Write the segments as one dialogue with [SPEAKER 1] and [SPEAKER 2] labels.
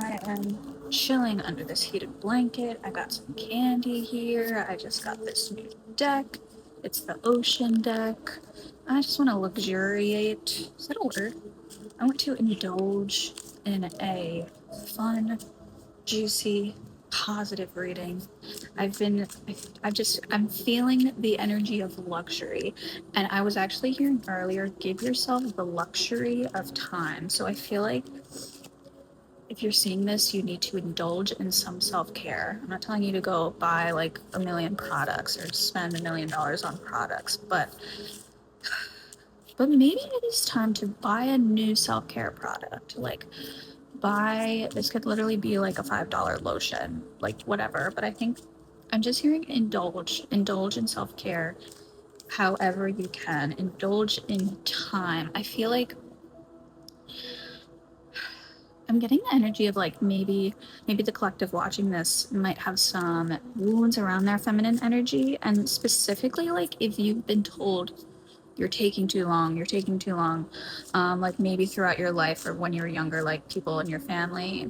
[SPEAKER 1] I am chilling under this heated blanket. I got some candy here. I just got this new deck. It's the ocean deck. I just want to luxuriate. Is that a word? I want to indulge in a fun, juicy, positive reading. I'm feeling the energy of luxury. And I was actually hearing earlier, give yourself the luxury of time. So I feel like if you're seeing this, you need to indulge in some self-care. I'm not telling you to go buy like a million products or spend $1 million on products, but maybe it is time to buy a new self-care product. Like buy, this could literally be like a $5 lotion, like whatever. But I think I'm just hearing indulge in self-care however you can. Indulge in time. I feel like I'm getting the energy of like maybe the collective watching this might have some wounds around their feminine energy, and specifically like if you've been told you're taking too long, like maybe throughout your life or when you were younger, like people in your family.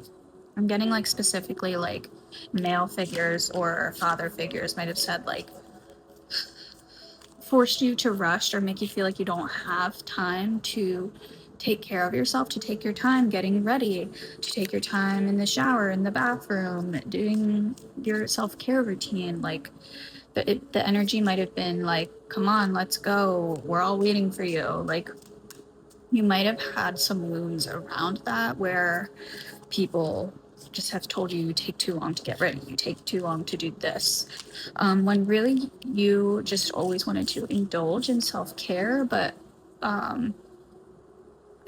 [SPEAKER 1] I'm getting like specifically like male figures or father figures might have said like forced you to rush or make you feel like you don't have time to take care of yourself, to take your time getting ready, to take your time in the shower, in the bathroom, doing your self-care routine. Like the energy might have been like, come on, let's go, we're all waiting for you. Like you might have had some wounds around that where people just have told you take too long to get ready, you take too long to do this, when really you just always wanted to indulge in self-care. But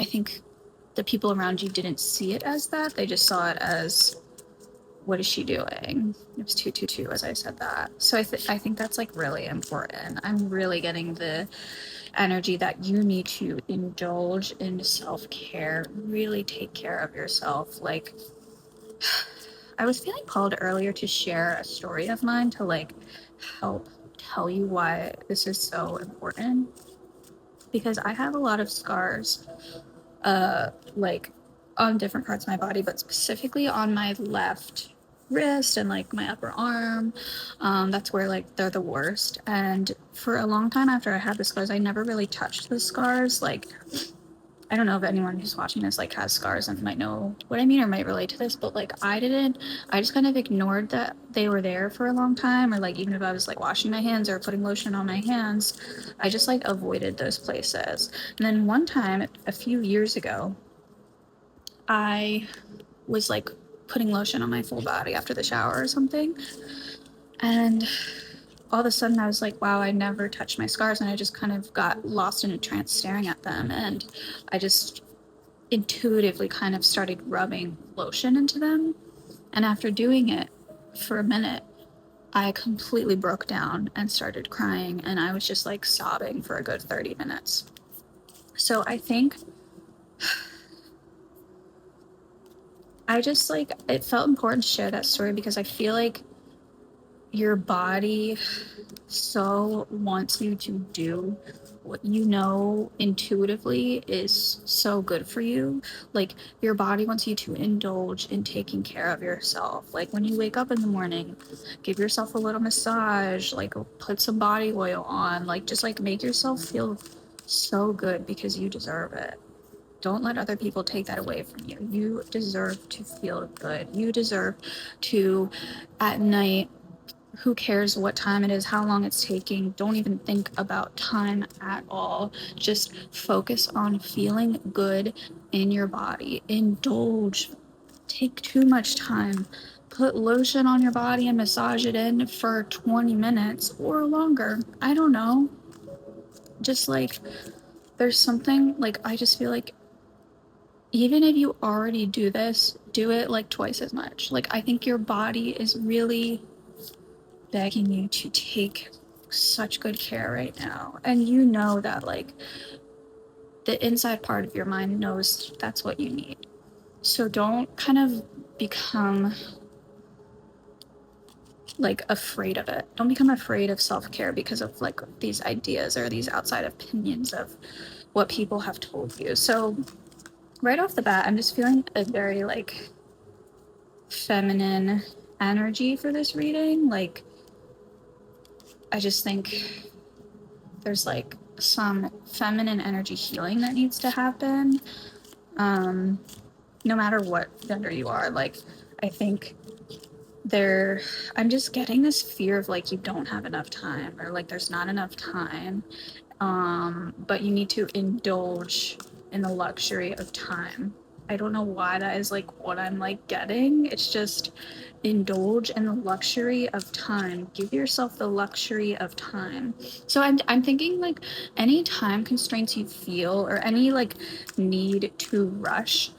[SPEAKER 1] I think the people around you didn't see it as that. They just saw it as, what is she doing? It was 222 as I said that. So I think that's like really important. I'm really getting the energy that you need to indulge in self-care, really take care of yourself. Like I was feeling called earlier to share a story of mine to like help tell you why this is so important, because I have a lot of scars like on different parts of my body, but specifically on my left wrist and like my upper arm. That's where like they're the worst. And for a long time after I had the scars, I never really touched the scars. Like I don't know if anyone who's watching this like has scars and might know what I mean or might relate to this, but like I didn't. I just kind of ignored that they were there for a long time, or like even if I was like washing my hands or putting lotion on my hands, I just like avoided those places. And then one time a few years ago, I was like putting lotion on my full body after the shower or something, and all of a sudden I was like, wow, I never touched my scars, and I just kind of got lost in a trance staring at them, and I just intuitively kind of started rubbing lotion into them. And after doing it for a minute, I completely broke down and started crying, and I was just like sobbing for a good 30 minutes. So I think I just like, it felt important to share that story because I feel like your body so wants you to do what you know intuitively is so good for you. Like your body wants you to indulge in taking care of yourself. Like when you wake up in the morning, give yourself a little massage, like put some body oil on, like just like make yourself feel so good because you deserve it. Don't let other people take that away from you. You deserve to feel good. You deserve to, at night, who cares what time it is, how long it's taking, don't even think about time at all. Just focus on feeling good in your body. Indulge. Take too much time. Put lotion on your body and massage it in for 20 minutes or longer. I don't know. Just like, there's something, like, I just feel like even if you already do this, do it like twice as much. Like, I think your body is really begging you to take such good care right now. And you know that, like, the inside part of your mind knows that's what you need. So don't kind of become like afraid of it. Don't become afraid of self-care because of like these ideas or these outside opinions of what people have told you. So right off the bat, I'm just feeling a very like feminine energy for this reading. Like, I just think there's like some feminine energy healing that needs to happen. No matter what gender you are, like, I think there, I'm just getting this fear of like you don't have enough time, or like there's not enough time. But you need to indulge in the luxury of time. I don't know why that is like what I'm like getting. It's just indulge in the luxury of time. Give yourself the luxury of time. So I'm thinking like any time constraints you feel, or any like need to rush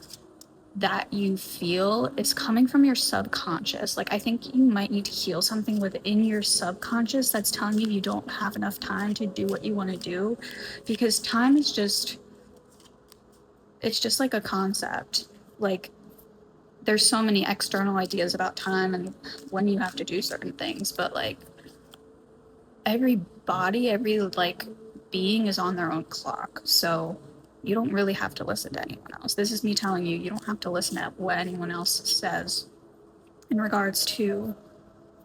[SPEAKER 1] that you feel, is coming from your subconscious. Like, I think you might need to heal something within your subconscious that's telling you you don't have enough time to do what you want to do, because time is just, it's just like a concept. Like, there's so many external ideas about time and when you have to do certain things, but like every body, every like being is on their own clock. So you don't really have to listen to anyone else. This is me telling you, you don't have to listen to what anyone else says in regards to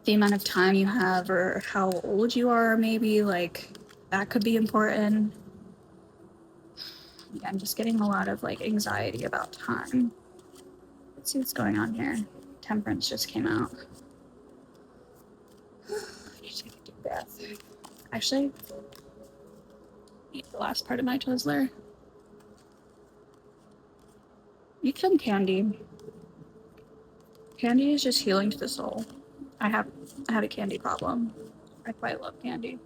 [SPEAKER 1] the amount of time you have or how old you are, maybe. Like, that could be important. Yeah, I'm just getting a lot of like anxiety about time. Let's see what's going on here. Temperance just came out. I need to take a deep breath. Actually, eat the last part of my Twizzler. Eat some candy. Candy is just healing to the soul. I had a candy problem. I quite love candy.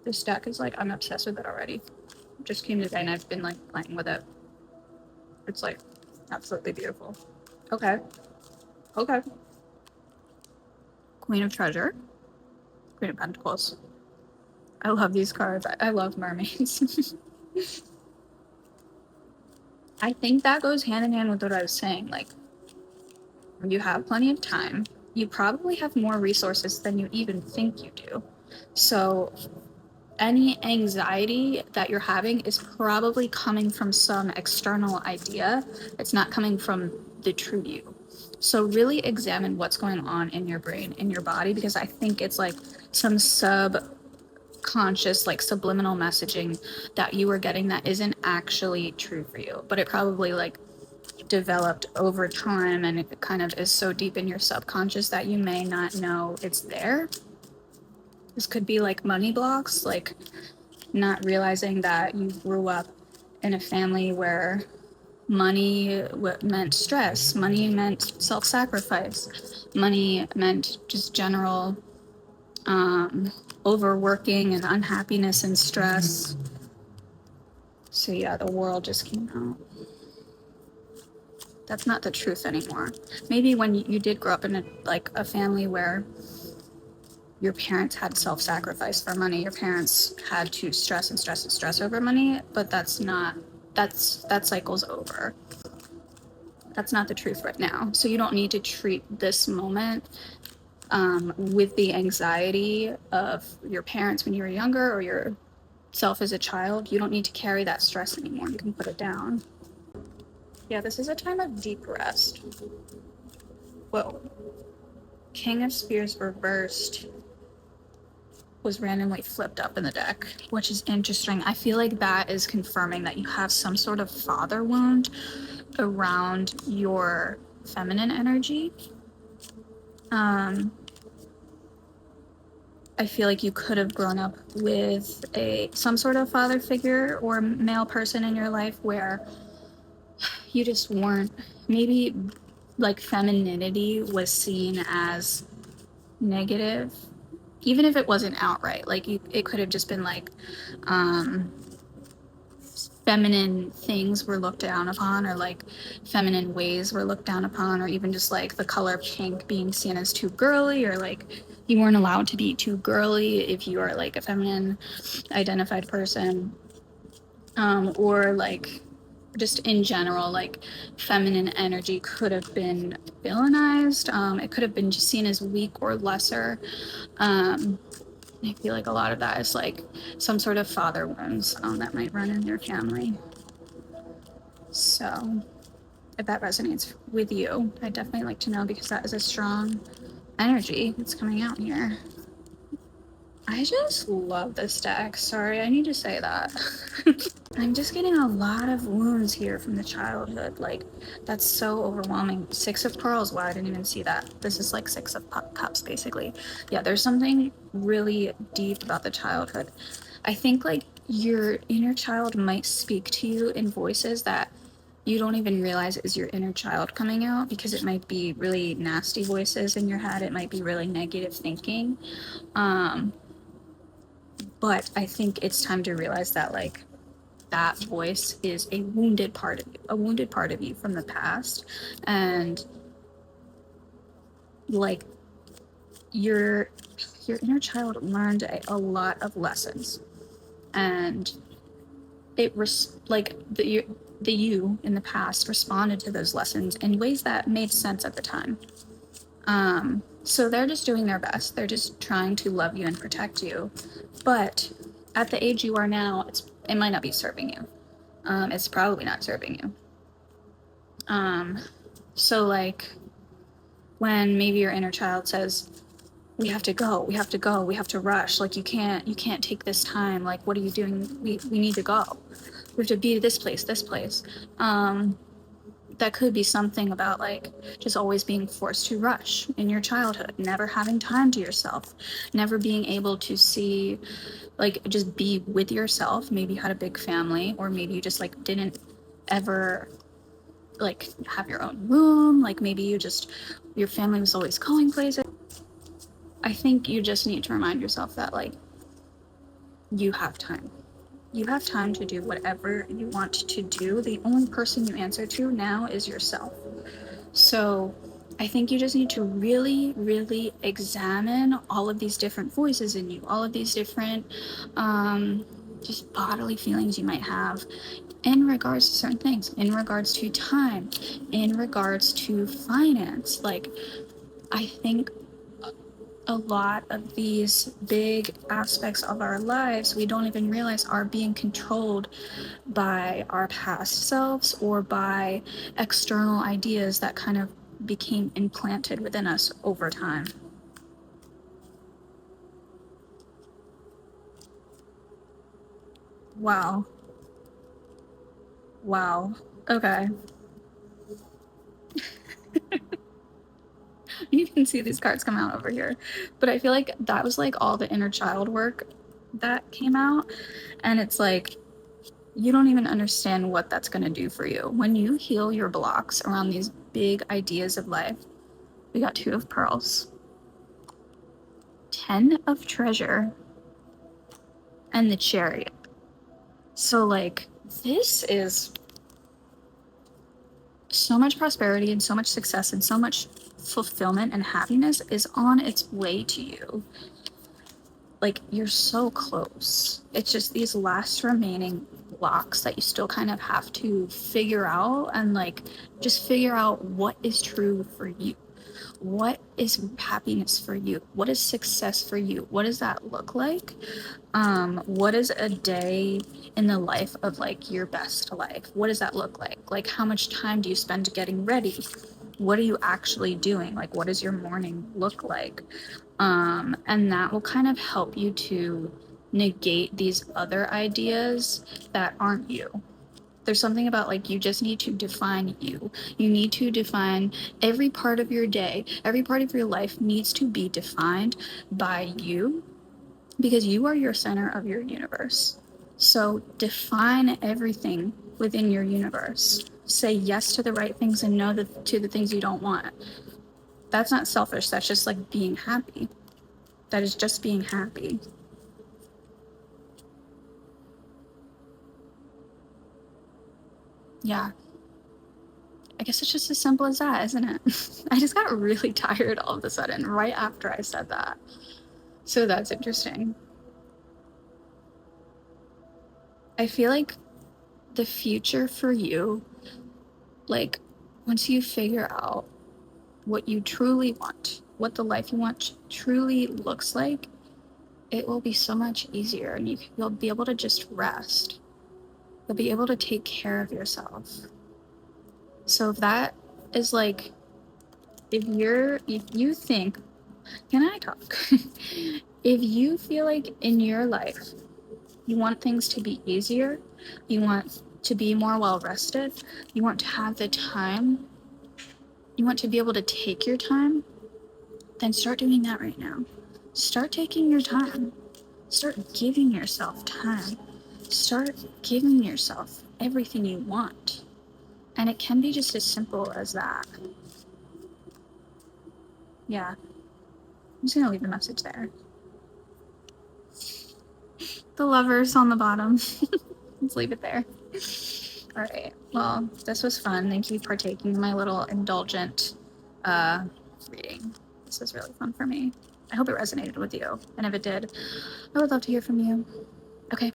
[SPEAKER 1] This deck is like, I'm obsessed with it already. It just came today and I've been like playing with it. It's like absolutely beautiful. Okay. Okay. Queen of Treasure. Queen of Pentacles. I love these cards. I love mermaids. I think that goes hand in hand with what I was saying. Like, you have plenty of time. You probably have more resources than you even think you do. So any anxiety that you're having is probably coming from some external idea. It's not coming from the true you. So really examine what's going on in your brain, in your body, because I think it's like some subconscious, like subliminal messaging that you were getting that isn't actually true for you, but it probably like developed over time, and it kind of is so deep in your subconscious that you may not know it's there. This could be like money blocks, like not realizing that you grew up in a family where money meant stress, money meant self-sacrifice, money meant just general overworking and unhappiness and stress. So yeah, the world just came out. That's not the truth anymore. Maybe when you did grow up in a family where your parents had self-sacrifice for money, your parents had to stress and stress and stress over money, but that cycle's over. That's not the truth right now. So you don't need to treat this moment with the anxiety of your parents when you were younger, or yourself as a child. You don't need to carry that stress anymore. You can put it down. Yeah, this is a time of deep rest. Whoa. King of Spears reversed was randomly flipped up in the deck, which is interesting. I feel like that is confirming that you have some sort of father wound around your feminine energy. I feel like you could have grown up with some sort of father figure or male person in your life where you just weren't, maybe like femininity was seen as negative, even if it wasn't outright. Like, it could have just been like feminine things were looked down upon, or like feminine ways were looked down upon, or even just like the color pink being seen as too girly, or like you weren't allowed to be too girly if you are like a feminine identified person, or like just in general, like feminine energy could have been villainized. It could have been just seen as weak or lesser. I feel like a lot of that is like some sort of father wounds that might run in your family. So if that resonates with you. I'd definitely like to know because that is a strong energy that's coming out here. I just love this deck. Sorry, I need to say that. I'm just getting a lot of wounds here from the childhood. Like, that's so overwhelming. Six of Pearls. Wow, I didn't even see that. This is like Six of Cups, basically. Yeah, there's something really deep about the childhood. I think, like, your inner child might speak to you in voices that you don't even realize is your inner child coming out, because it might be really nasty voices in your head. It might be really negative thinking. But I think it's time to realize that, like, that voice is a wounded part of you, from the past. And like, your inner child learned a lot of lessons, and the you in the past responded to those lessons in ways that made sense at the time. So they're just doing their best. They're just trying to love you and protect you. But at the age you are now, it might not be serving you. It's probably not serving you. So like, when maybe your inner child says, we have to go, we have to go, we have to rush, like, you can't take this time, like, what are you doing, we need to go, we have to be this place, that could be something about, like, just always being forced to rush in your childhood, never having time to yourself, never being able to see, like, just be with yourself. Maybe you had a big family, or maybe you just, like, didn't ever, like, have your own room, like, maybe your family was always going places. I think you just need to remind yourself that, like, you have time. You have time to do whatever you want to do. The only person you answer to now is yourself. So I think you just need to really, really examine all of these different voices in you, all of these different just bodily feelings you might have in regards to certain things, in regards to time, in regards to finance. Like, I think a lot of these big aspects of our lives we don't even realize are being controlled by our past selves, or by external ideas that kind of became implanted within us over time. Wow. Wow. Okay. You can see these cards come out over here. But I feel like that was like all the inner child work that came out. And it's like, you don't even understand what that's going to do for you. When you heal your blocks around these big ideas of life, we got Two of Pearls, 10 of Treasure, and the Chariot. So, like, this is so much prosperity and so much success and so much fulfillment and happiness is on its way to you. Like, you're so close. It's just these last remaining blocks that you still kind of have to figure out, and, like, just figure out what is true for you. What is happiness for you? What is success for you? What does that look like? What is a day in the life of, like, your best life? What does that look like? Like, how much time do you spend getting ready? What are you actually doing? Like, what does your morning look like? And that will kind of help you to negate these other ideas that aren't you. There's something about, like, you just need to define you. You need to define every part of your day, every part of your life needs to be defined by you, because you are your center of your universe. So define everything within your universe. Say yes to the right things and no to the things you don't want. That's not selfish. That's just, like, being happy. That is just being happy. Yeah. I guess it's just as simple as that, isn't it? I just got really tired all of a sudden right after I said that. So that's interesting. I feel like the future for you, like, once you figure out what you truly want, what the life you want truly looks like, it will be so much easier, and you'll be able to just rest. You'll be able to take care of yourself. So if that is like, if you think, can I talk? If you feel like in your life you want things to be easier, you want to be more well rested, you want to have the time, you want to be able to take your time, then start doing that right now. Start taking your time. Start giving yourself time. Start giving yourself everything you want. And it can be just as simple as that. Yeah. I'm just gonna leave a message there. The lovers on the bottom. Let's leave it there. All right. Well, this was fun. Thank you for taking my little indulgent reading. This was really fun for me. I hope it resonated with you. And if it did, I would love to hear from you.